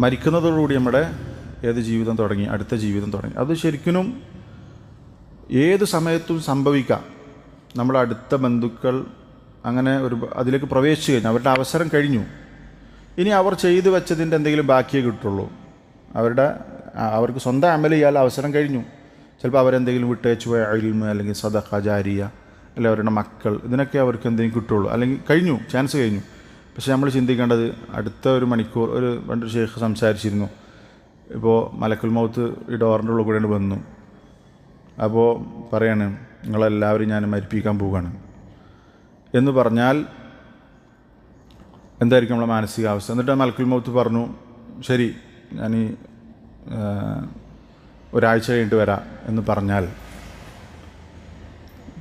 മരിക്കുന്നതോടുകൂടി നമ്മുടെ ഏത് ജീവിതം തുടങ്ങി, അടുത്ത ജീവിതം തുടങ്ങി. അത് ശരിക്കും ഏത് സമയത്തും സംഭവിക്കാം. നമ്മുടെ അടുത്ത ബന്ധുക്കൾ അങ്ങനെ അതിലേക്ക് പ്രവേശിച്ചു കഴിഞ്ഞു, അവരുടെ അവസരം കഴിഞ്ഞു. ഇനി അവർ ചെയ്തു വെച്ചതിൻ്റെ എന്തെങ്കിലും ബാക്കിയേ കിട്ടുള്ളൂ. അവർക്ക് സ്വന്തം അമൽ ചെയ്യാൻ അവസരം കഴിഞ്ഞു. ചിലപ്പോൾ അവരെന്തെങ്കിലും വിട്ടേച്ചു പോയ ഇൽമ് അല്ലെങ്കിൽ സദഖ ജാരിയ അല്ലെങ്കിൽ അവരുടെ മക്കൾ, ഇതിനൊക്കെ അവർക്ക് എന്തെങ്കിലും കിട്ടുള്ളൂ, അല്ലെങ്കിൽ കഴിഞ്ഞു, ചാൻസ് കഴിഞ്ഞു. പക്ഷെ നമ്മൾ ചിന്തിക്കേണ്ടത് അടുത്ത ഒരു മണിക്കൂർ, പണ്ടൊരു ഷെയ്ഖ് സംസാരിച്ചിരുന്നു, ഇപ്പോൾ മലക്കുൽ മൗത്ത് ഈ ഡോറിൻ്റെ ഉള്ളിൽ കൂടെ വന്നു. അപ്പോൾ പറയാണ്, നിങ്ങളെല്ലാവരും ഞാൻ മരിപ്പിക്കാൻ പോവുകയാണ് എന്ന് പറഞ്ഞാൽ എന്തായിരിക്കും നമ്മളെ മാനസികാവസ്ഥ? എന്നിട്ട് മലക്കുൽ മൗത്ത് പറഞ്ഞു, ശരി ഞാൻ ഒരാഴ്ച കഴിഞ്ഞിട്ട് വരാം എന്ന് പറഞ്ഞാൽ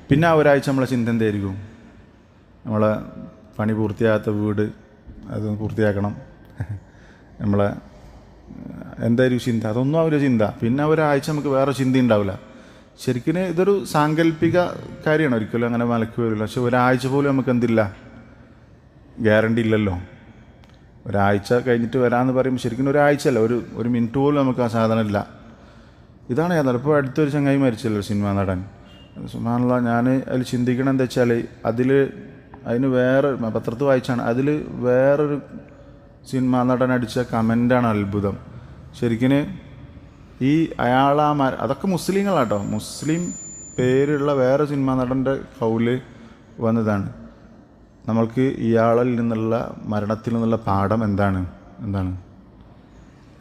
പിന്നെ ആ ഒരാഴ്ച നമ്മളെ ചിന്ത എന്തായിരിക്കും? നമ്മളെ പണി പൂർത്തിയാകാത്ത വീട് അത് പൂർത്തിയാക്കണം, നമ്മളെ എന്തായാലും ചിന്ത, അതൊന്നും ആ ഒരു ചിന്ത. പിന്നെ ഒരാഴ്ച നമുക്ക് വേറെ ചിന്ത ഉണ്ടാവില്ല. ശരിക്കും ഇതൊരു സാങ്കല്പിക കാര്യമാണ്, ഒരിക്കലും അങ്ങനെ മലക്ക് വരില്ല. പക്ഷെ ഒരാഴ്ച പോലും നമുക്ക് എന്തില്ല, ഗ്യാരണ്ടി ഇല്ലല്ലോ. ഒരാഴ്ച കഴിഞ്ഞിട്ട് വരാമെന്ന് പറയുമ്പോൾ ശരിക്കും ഒരാഴ്ച അല്ല, ഒരു മിനിറ്റ് പോലും നമുക്ക് ആ സാധനം ഇല്ല. ഇതാണ് ഞാൻ ഇപ്പോൾ അടുത്തൊരു ചങ്ങായി മരിച്ചല്ലോ, സിനിമാ നടൻ. സുബ്ഹാനല്ലാഹ്, ഞാൻ അതിൽ ചിന്തിക്കണം എന്താ വെച്ചാൽ അതിന് വേറെ പത്രത്തിൽ വായിച്ചാണ്, അതിൽ വേറൊരു സിനിമാ നടൻ അടിച്ച കമൻ്റാണ് അത്ഭുതം. ശരിക്കും അതൊക്കെ മുസ്ലിങ്ങളാട്ടോ, മുസ്ലിം പേരുള്ള വേറെ സിനിമാ നടൻ്റെ കൗല് വന്നതാണ്. നമ്മൾക്ക് ഇയാളിൽ നിന്നുള്ള മരണത്തിൽ നിന്നുള്ള പാഠം എന്താണ്?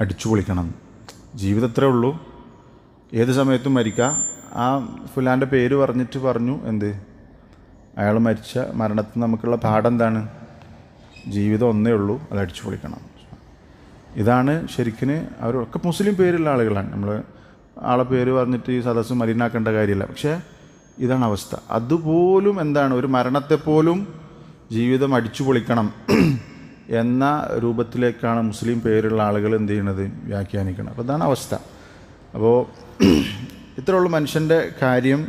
അടിച്ചു പൊളിക്കണം. ജീവിതത്രേ ഉള്ളൂ, ഏത് സമയത്തും മരിക്കാം. ആ ഫുലാൻ്റെ പേര് പറഞ്ഞിട്ട് പറഞ്ഞു അയാൾ മരിച്ച മരണത്തിൽ നമുക്കുള്ള പാഠം എന്താണ്? ജീവിതം ഒന്നേ ഉള്ളൂ, അത് അടിച്ചു പൊളിക്കണം. ഇതാണ് ശരിക്കും. അവരൊക്കെ മുസ്ലിം പേരുള്ള ആളുകളാണ്. നമ്മൾ ആളെ പേര് പറഞ്ഞിട്ട് ഈ സദസ്സ് മലിനാക്കേണ്ട കാര്യമില്ല. പക്ഷേ ഇതാണ് അവസ്ഥ. അതുപോലും ഒരു മരണത്തെപ്പോലും ജീവിതം അടിച്ചു പൊളിക്കണം എന്ന രൂപത്തിലേക്കാണ് മുസ്ലിം പേരുള്ള ആളുകൾ എന്ത് ചെയ്യണത്, വ്യാഖ്യാനിക്കണം. അപ്പോൾ ഇതാണ് അവസ്ഥ. അപ്പോൾ ഇത്രയുള്ള മനുഷ്യൻ്റെ കാര്യം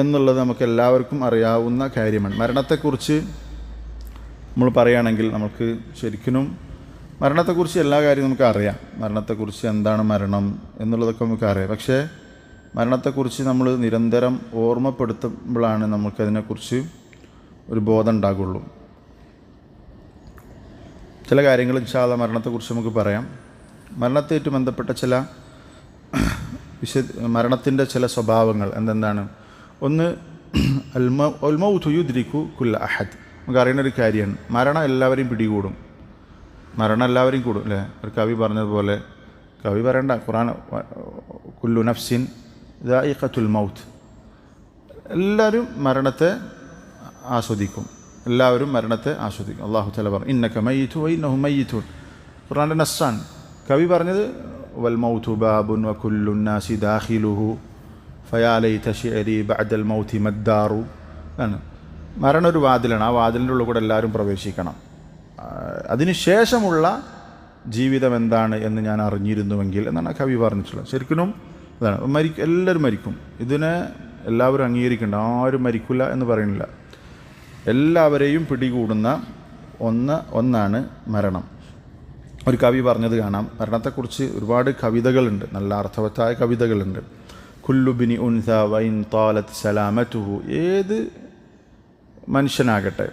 എന്നുള്ളത് നമുക്ക് എല്ലാവർക്കും അറിയാവുന്ന കാര്യമാണ്. മരണത്തെക്കുറിച്ച് നമ്മൾ പറയുകയാണെങ്കിൽ നമുക്ക് ശരിക്കും മരണത്തെക്കുറിച്ച് എല്ലാ കാര്യവും നമുക്ക് അറിയാം. മരണത്തെക്കുറിച്ച് എന്താണ് മരണം എന്നുള്ളതൊക്കെ നമുക്ക് അറിയാം. പക്ഷേ മരണത്തെക്കുറിച്ച് നമ്മൾ നിരന്തരം ഓർമ്മപ്പെടുത്തുമ്പോഴാണ് നമുക്കതിനെക്കുറിച്ച് ഒരു ബോധം ഉണ്ടാകുള്ളൂ. ചില കാര്യങ്ങൾ ഇൻഷാ അല്ലാഹ് മരണത്തെക്കുറിച്ച് നമുക്ക് പറയാം. മരണത്തേറ്റ് ബന്ധപ്പെട്ട ചില മരണത്തിൻ്റെ ചില സ്വഭാവങ്ങൾ എന്താണ്? ഒന്ന്, അൽമൗതു യുദ്രികു കുല്ല അഹദ്. നമുക്ക് അറിയുന്നൊരു കാര്യമാണ്, മരണം എല്ലാവരെയും പിടികൂടും. മരണം എല്ലാവരെയും കൂടും അല്ലേ? ഒരു കവി പറഞ്ഞതുപോലെ, കവി പറയണ്ട, ഖുർആൻ, കുല്ലു നഫ്സിൻ ദാഇഖത്തുൽ മൗത്ത്. എല്ലാവരും മരണത്തെ ആസ്വദിക്കും. അല്ലാഹു തആല പറഞ്ഞു, ഇന്നക മയ്യിതു വ ഇന്നഹും മയ്യിതൂൻ. ഖുർആൻ്റെ നസ്സാൻ. കവി പറഞ്ഞത് വൽ മൗതു ബാബുൻ വ കുല്ലു നാസി ദാഖിലുഹു ഫയാ ലൈത ശിഅരി ബഅദൽ മൗതി മദ്ദാറു ആണ്. മരണം ഒരു വാതിലാണ്, ആ വാതിലിൻ്റെ ഉള്ളിൽ കൂടെ എല്ലാവരും പ്രവേശിക്കണം. അതിനുശേഷമുള്ള ജീവിതം എന്താണ് എന്ന് ഞാൻ അറിഞ്ഞിരുന്നുവെങ്കിൽ എന്നാണ് കവി പറഞ്ഞിട്ടുള്ളത്. ശരിക്കും അതാണ് എല്ലാവരും മരിക്കും. ഇതിനെ എല്ലാവരും അംഗീകരിക്കേണ്ട, ആരും മരിക്കില്ല എന്ന് പറയുന്നില്ല. എല്ലാവരെയും പിടികൂടുന്ന ഒന്നാണ് മരണം. ഒരു കവി പറഞ്ഞത് കാണാം, മരണത്തെക്കുറിച്ച് ഒരുപാട് കവിതകളുണ്ട്, നല്ല അർത്ഥവത്തായ കവിതകളുണ്ട്. കുല്ലു ബിനി ഉൻസ വൈൻ താലത്ത് സലാമത്തുഹു. ഏത് മനുഷ്യനാകട്ടെ,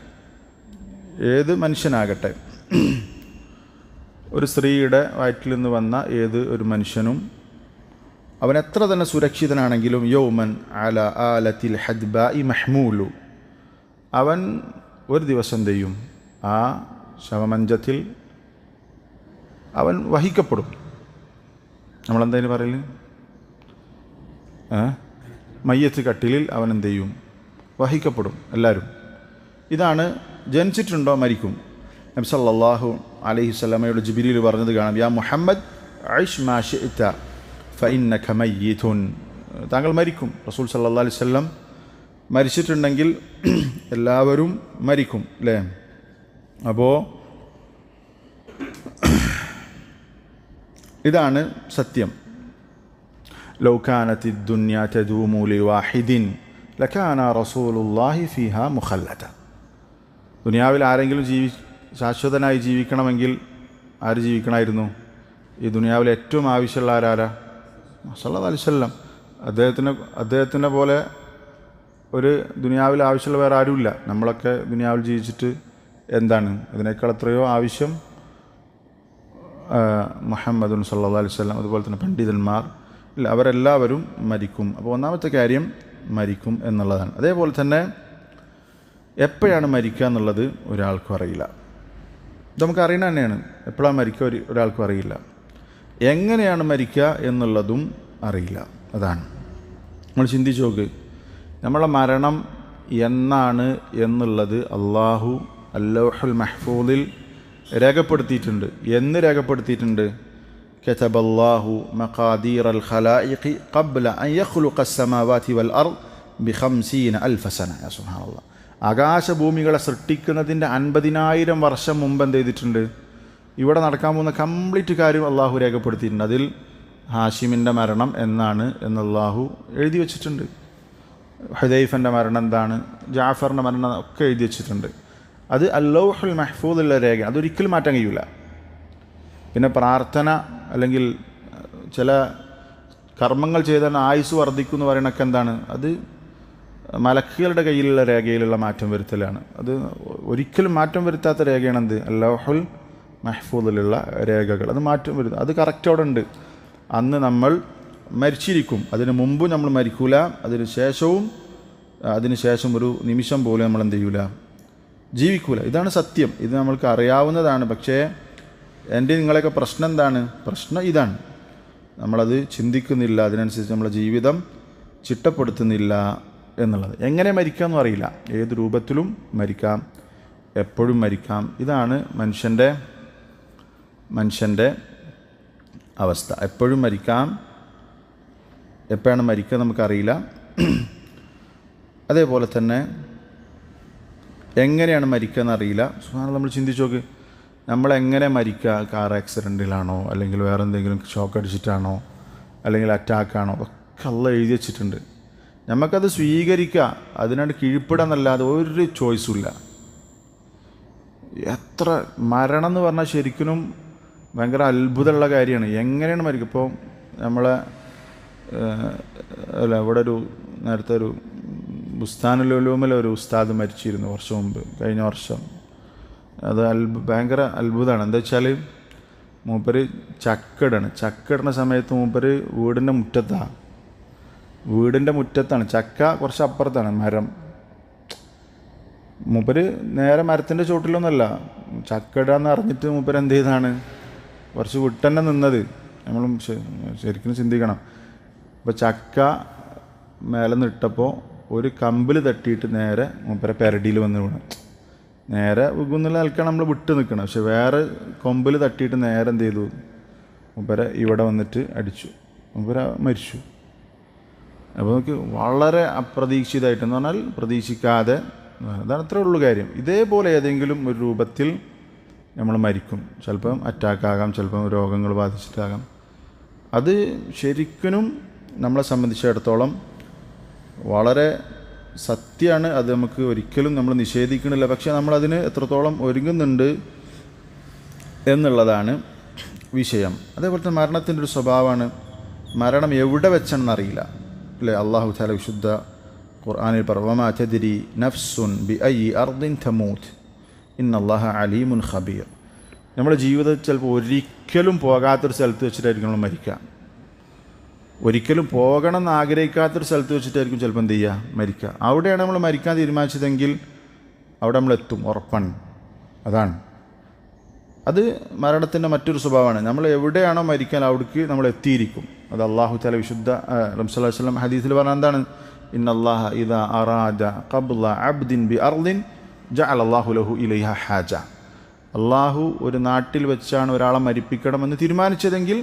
ഒരു സ്ത്രീയുടെ വയറ്റിൽ നിന്ന് വന്ന ഒരു മനുഷ്യനും അവൻ എത്ര തന്നെ സുരക്ഷിതനാണെങ്കിലും യൗമൻ അല ആലത്തിൽ ഹദ്ബാഇ മഹ്മൂലു, അവൻ ഒരു ദിവസം ചെയ്യും ആ ശവമഞ്ചത്തിൽ അവൻ വഹിക്കപ്പെടും. നമ്മളെന്തായാലും പറയല്, മയ്യത്ത് കട്ടിലിൽ അവൻ എന്ത് ചെയ്യും? വഹിക്കപ്പെടും. എല്ലാവരും ഇതാണ്. ജനിച്ചിട്ടുണ്ടോ മരിക്കും. നബി സല്ലല്ലാഹു അലൈഹി വസല്ലമയോട് ജിബ്രീൽ പറഞ്ഞത് കാണാം, യാ മുഹമ്മദ് ഐഷ് മാ ശിഅത ഫഇന്നക മയ്യിതുൻ. താങ്കൾ മരിക്കും. റസൂൽ സല്ലല്ലാഹു അലൈഹി വസല്ലം മരിച്ചിട്ടുണ്ടെങ്കിൽ എല്ലാവരും മരിക്കും അല്ലേ? അപ്പോൾ ഇതാണ് സത്യം. ലൗ കാനത്തി ദുനിയ തദൂമു ലിവാഹിദിൻ ലകാന റസൂലുള്ളാഹി ഫീഹാ മുഖല്ലദ. ദുനിയാവിൽ ആരെങ്കിലും ശാശ്വതനായി ജീവിക്കണമെങ്കിൽ ആര് ജീവിക്കണമായിരുന്നു? ഈ ദുനിയാവിൽ ഏറ്റവും ആവശ്യമുള്ള ആരാ? സല്ലല്ലാഹു അലൈഹി വസല്ലം. അദ്ദേഹത്തിനെ പോലെ ഒരു ദുനിയാവിൽ ആവശ്യമുള്ള വേറെ ആരുമില്ല. നമ്മളൊക്കെ ദുനിയാവിൽ ജീവിച്ചിട്ട് എന്താണ്? അതിനേക്കാൾ എത്രയോ ആവശ്യം മുഹമ്മദുൻ സല്ലല്ലാഹു അലൈഹി വസല്ലം, അതുപോലെ തന്നെ പണ്ഡിതന്മാർ ഇല്ല, അവരെല്ലാവരും മരിക്കും. അപ്പോൾ ഒന്നാമത്തെ കാര്യം മരിക്കും എന്നുള്ളതാണ്. അതേപോലെ തന്നെ എപ്പോഴാണ് മരിക്കുക എന്നുള്ളത് ഒരാൾക്കും അറിയില്ല. ഇത് നമുക്ക് അറിയണ തന്നെയാണ്. എപ്പോഴാണ് മരിക്കുക ഒരാൾക്കും അറിയില്ല. എങ്ങനെയാണ് മരിക്കുക എന്നുള്ളതും അറിയില്ല. അതാണ് നമ്മൾ ചിന്തിച്ച് നോക്ക്. നമ്മളെ മരണം എന്നാണ് എന്നുള്ളത് അള്ളാഹു അല്ലൗഹുൽ മഹ്ഫൂദിൽ രേഖപ്പെടുത്തിയിട്ടുണ്ട്. എന്ന് രേഖപ്പെടുത്തിയിട്ടുണ്ട്? കതബല്ലാഹു മഖാദീറൽ ഖലായിഖി ഖബ്ല അൻ യഖ്ലുഖസ് സമാവാതി വൽ അർദ് ബി50 അൽഫ സന. യാ സുബ്ഹാനല്ലാഹ്. ആകാശഭൂമികളെ സൃഷ്ടിക്കുന്നതിൻ്റെ 50,000 വർഷം മുമ്പ് എന്ത് ചെയ്തിട്ടുണ്ട്? ഇവിടെ നടക്കാൻ പോകുന്ന കംപ്ലീറ്റ് കാര്യം അള്ളാഹു രേഖപ്പെടുത്തിയിട്ടുണ്ട്. അതിൽ ഹാഷിമിൻ്റെ മരണം എന്നാണ് എന്ന് അള്ളാഹു എഴുതി വച്ചിട്ടുണ്ട്. ഹുദൈഫൻ്റെ മരണം എന്താണ്, ജാഫറിൻ്റെ മരണം ഒക്കെ എഴുതി വച്ചിട്ടുണ്ട്. അത് അല്ലൗഹുൽ മഹ്ഫൂദുള്ള രേഖ, അതൊരിക്കലും മാറ്റാൻ കഴിയില്ല. പിന്നെ പ്രാർത്ഥന അല്ലെങ്കിൽ ചില കർമ്മങ്ങൾ ചെയ്താൽ ആയുസ് വർദ്ധിക്കും എന്ന് പറയണൊക്കെ എന്താണ്? അത് മലക്കുകളുടെ കയ്യിലുള്ള രേഖയിലുള്ള മാറ്റം വരുത്തലാണ്. അത് ഒരിക്കലും മാറ്റം വരുത്താത്ത രേഖയാണ് എന്ത്? അല്ലൗഹുൽ മഹ്ഫൂദിലുള്ള രേഖകൾ. അത് മാറ്റം വരുത്തും. അത് കറക്റ്റ് അവിടെ ഉണ്ട്. അന്ന് നമ്മൾ മരിച്ചിരിക്കും. അതിന് മുമ്പും നമ്മൾ മരിക്കൂല, അതിന് ശേഷം ഒരു നിമിഷം പോലും നമ്മൾ എന്ത് ചെയ്യൂല? ജീവിക്കൂല. ഇതാണ് സത്യം. ഇത് നമ്മൾക്ക് അറിയാവുന്നതാണ്. പക്ഷേ എൻ്റെ നിങ്ങളെയൊക്കെ പ്രശ്നം എന്താണ്? പ്രശ്നം ഇതാണ്, നമ്മളത് ചിന്തിക്കുന്നില്ല, അതിനനുസരിച്ച് നമ്മളെ ജീവിതം ചിട്ടപ്പെടുത്തുന്നില്ല എന്നുള്ളത്. എങ്ങനെ മരിക്കാമെന്നും അറിയില്ല. ഏത് രൂപത്തിലും മരിക്കാം, എപ്പോഴും മരിക്കാം. ഇതാണ് മനുഷ്യൻ്റെ അവസ്ഥ. എപ്പോഴും മരിക്കാം. എപ്പോഴാണ് മരിക്കുക നമുക്കറിയില്ല. അതേപോലെ തന്നെ എങ്ങനെയാണ് മരിക്കുക എന്നറിയില്ല. സുബ്ഹാനല്ലാഹ്, നമ്മൾ ചിന്തിച്ച് നോക്ക്. നമ്മളെങ്ങനെ മരിക്കുക? കാർ ആക്സിഡൻറ്റിലാണോ, അല്ലെങ്കിൽ വേറെ എന്തെങ്കിലും ഷോക്ക് അടിച്ചിട്ടാണോ, അല്ലെങ്കിൽ അറ്റാക്കാണോ? ഒക്കെ അള്ളാഹ് എഴുതി വച്ചിട്ടുണ്ട്. നമുക്കത് സ്വീകരിക്കുക, അതിനോട് കീഴ്പ്പെടാന്നല്ലാതെ ഒരു ചോയ്സും ഇല്ല. എത്ര മരണം എന്ന് പറഞ്ഞാൽ ശരിക്കും ഭയങ്കര അത്ഭുതമുള്ള കാര്യമാണ്. എങ്ങനെയാണ് മരിക്കുക? ഇപ്പോൾ നമ്മളെ ഇവിടെ നേരത്തെ ഒരു ബുസ്താനുൽ ഉലൂമിൽ ഒരു ഉസ്താദ് മരിച്ചിരുന്നു വർഷം മുമ്പ്, കഴിഞ്ഞ വർഷം. അത് ഭയങ്കര അത്ഭുതമാണ്. എന്താ വെച്ചാൽ മൂപ്പര് ചക്കിടുന്ന സമയത്ത് മൂപ്പര് വീടിൻ്റെ മുറ്റത്താണ്. ചക്ക കുറച്ച് അപ്പുറത്താണ് മരം. മൂപ്പര് നേരെ മരത്തിൻ്റെ ചോട്ടിലൊന്നുമല്ല, ചക്കിടാന്ന് അറിഞ്ഞിട്ട് മൂപ്പര് എന്ത് ചെയ്താണ്? കുറച്ച് വിട്ടന്നെ നിന്നത്. നമ്മളും ശരിക്കും ചിന്തിക്കണം. അപ്പോൾ ചക്ക മേലെ നിട്ടപ്പോൾ ഒരു കമ്പിൽ തട്ടിയിട്ട് നേരെ മൂപ്പരെ പെരടിയിൽ വന്ന് വീണു. നേരെ ഉകുന്നുള്ള നിൽക്കണം നമ്മൾ വിട്ട് നിൽക്കണം. പക്ഷെ വേറെ കൊമ്പിൽ തട്ടിയിട്ട് നേരെ എന്ത് ചെയ്തു? മൂപ്പരെ ഇവിടെ വന്നിട്ട് അടിച്ചു. മൂപ്പര മരിച്ചു. അപ്പോൾ നമുക്ക് വളരെ അപ്രതീക്ഷിതമായിട്ടെന്ന് പറഞ്ഞാൽ പ്രതീക്ഷിക്കാതെ, അതാണ് അത്രേ ഉള്ളൂ കാര്യം. ഇതേപോലെ ഏതെങ്കിലും ഒരു രൂപത്തിൽ നമ്മൾ മരിക്കും. ചിലപ്പം അറ്റാക്കാകാം, ചിലപ്പം രോഗങ്ങൾ ബാധിച്ചിട്ടാകാം. അത് ശരിക്കും നമ്മളെ സംബന്ധിച്ചിടത്തോളം വളരെ സത്യമാണ്. അത് നമുക്ക് ഒരിക്കലും നമ്മൾ നിഷേധിക്കണില്ല. പക്ഷേ നമ്മളതിന് എത്രത്തോളം ഒരുങ്ങുന്നുണ്ട് എന്നുള്ളതാണ് വിഷയം. അതേപോലെ തന്നെ മരണത്തിൻ്റെ ഒരു സ്വഭാവമാണ്. മരണം എവിടെ വെച്ചെന്നറിയില്ല അല്ലേ? അള്ളാഹു തആല വിശുദ്ധ ഖുർആനിൽ വമാ തദ്രി നഫ്സുൻ ബിഅയ്യി അർദിൻ തമൂത്ത് ഇന്നല്ലാഹ അലീമുൻ ഖബീർ. നമ്മുടെ ജീവിതത്തിൽ ചിലപ്പോൾ ഒരിക്കലും പോകാത്തൊരു സ്ഥലത്ത് വെച്ചിട്ടായിരിക്കും നമ്മൾ മരിക്കുക. ഒരിക്കലും പോകണം എന്ന് ആഗ്രഹിക്കാത്തൊരു സ്ഥലത്ത് വെച്ചിട്ടായിരിക്കും ചിലപ്പോൾ എന്ത് ചെയ്യുക? മരിക്കുക. അവിടെയാണ് നമ്മൾ മരിക്കാൻ തീരുമാനിച്ചതെങ്കിൽ അവിടെ നമ്മളെത്തും, ഉറപ്പാണ്. അതാണ് അത് മരണത്തിൻ്റെ മറ്റൊരു സ്വഭാവമാണ്. നമ്മൾ എവിടെയാണോ മരിക്കാൻ അവിടേക്ക് നമ്മൾ എത്തിയിരിക്കും. അത് അള്ളാഹു തആല വിശുദ്ധ റസൂലുള്ളാഹി സ്വല്ലല്ലാഹു അലൈഹി വസല്ലം ഹദീസിൽ പറഞ്ഞ എന്താണ്? ഇന്നല്ലാഹ ഇദാ അറാദ ഖബ്ല അബ്ദിൻ ബി അർദിൻ ജഅല അല്ലാഹു ലഹു ഇലൈഹാ ഹാജ. അള്ളാഹു ഒരു നാട്ടിൽ വെച്ചാണ് ഒരാളെ മരിപ്പിക്കണമെന്ന് തീരുമാനിച്ചതെങ്കിൽ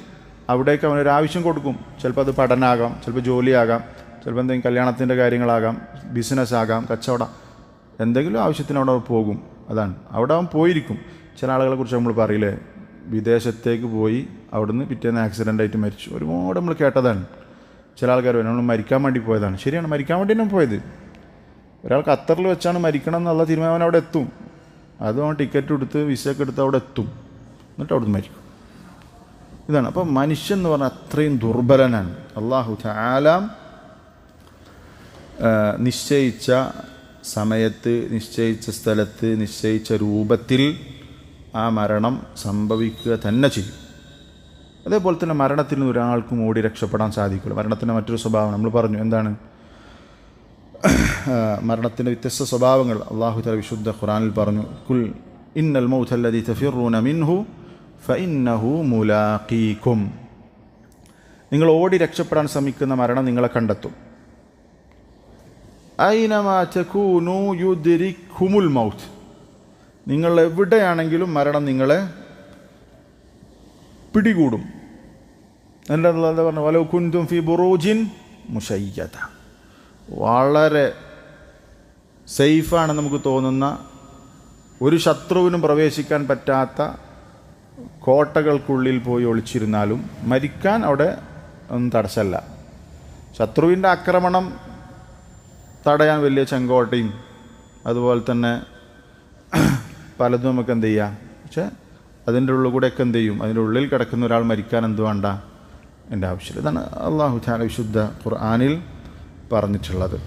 അവിടേക്ക് അവനൊരു ആവശ്യം കൊടുക്കും. ചിലപ്പോൾ അത് പഠനമാകാം, ചിലപ്പോൾ ജോലിയാകാം, ചിലപ്പോൾ എന്തെങ്കിലും കല്യാണത്തിൻ്റെ കാര്യങ്ങളാകാം, ബിസിനസ്സാകാം, കച്ചവടം, എന്തെങ്കിലും ആവശ്യത്തിന് അവിടെ പോകും. അതാണ്, അവിടെ അവൻ പോയിരിക്കും. ചില ആളുകളെ കുറിച്ച് നമ്മൾ പറയില്ലേ, വിദേശത്തേക്ക് പോയി അവിടുന്ന് പിറ്റേന്ന് ആക്സിഡൻ്റായിട്ട് മരിച്ചു. ഒരുപാട് നമ്മൾ കേട്ടതാണ്. ചില ആൾക്കാർ നമ്മൾ മരിക്കാൻ വേണ്ടി പോയതാണ്. ശരിയാണ്, മരിക്കാൻ വേണ്ടി തന്നെ പോയത്. ഒരാൾ ഖത്തറിൽ വെച്ചാണ് മരിക്കണം എന്നുള്ള തീരുമാനം അവിടെ എത്തും. അതും അവൻ ടിക്കറ്റ് എടുത്ത് വിസയൊക്കെ എടുത്ത് അവിടെ എത്തും. എന്നിട്ട് അവിടുന്ന് മരിക്കും. ഇതാണ്. അപ്പോൾ മനുഷ്യൻ എന്ന് പറഞ്ഞാൽ അത്രയും ദുർബലനാണ്. അല്ലാഹു തആല നിശ്ചയിച്ച സമയത്ത്, നിശ്ചയിച്ച സ്ഥലത്ത്, നിശ്ചയിച്ച രൂപത്തിൽ ആ മരണം സംഭവിക്കുക തന്നെ ചെയ്യും. അതേപോലെ തന്നെ മരണത്തിൽ നിന്ന് ഒരാൾക്കും ഓടി രക്ഷപ്പെടാൻ സാധിക്കില്ല. മരണത്തിൻ്റെ മറ്റൊരു സ്വഭാവം നമ്മൾ പറഞ്ഞു. എന്താണ് മരണത്തിൻ്റെ വ്യത്യസ്ത സ്വഭാവങ്ങൾ? അല്ലാഹു തആല വിശുദ്ധ ഖുർആനിൽ പറഞ്ഞു, കുൽ ഇന്നൽ മൗത അല്ലദീ തഫിറൂന മിൻഹു ഫഇന്നഹു മുലാഖീകും. നിങ്ങൾ ഓടി രക്ഷപ്പെടാൻ ശ്രമിക്കുന്ന മരണം നിങ്ങളെ കണ്ടെത്തും. ഐനമാ തകൂനു യുദ്രിക്കുമുൽ മൗത്ത്. നിങ്ങൾ എവിടെയാണെങ്കിലും മരണം നിങ്ങളെ പിടികൂടും. എന്താ പറഞ്ഞു? വലൗ കുൻതും ഫി ബുറൂജിൻ മുശയ്യദ. വളരെ സേഫാണ് നമുക്ക് തോന്നുന്ന, ഒരു ശത്രുവിനും പ്രവേശിക്കാൻ പറ്റാത്ത കോട്ടകൾക്കുള്ളിൽ പോയി ഒളിച്ചിരുന്നാലും മരിക്കാൻ അവിടെ ഒന്നും തടസ്സമല്ല. ശത്രുവിൻ്റെ ആക്രമണം തടയാൻ വലിയ ചെങ്കോട്ടയും അതുപോലെ തന്നെ പലതും നമുക്ക് എന്ത് ചെയ്യാം. പക്ഷേ അതിൻ്റെ ഉള്ളിൽ കൂടെയൊക്കെ എന്ത് ചെയ്യും? അതിൻ്റെ ഉള്ളിൽ കിടക്കുന്ന ഒരാൾ മരിക്കാൻ എന്ത് വേണ്ട? എൻ്റെ ആവശ്യമില്ല. ഇതാണ് അല്ലാഹു തആല വിശുദ്ധ ഖുർആനിൽ പറഞ്ഞിട്ടുള്ളത്.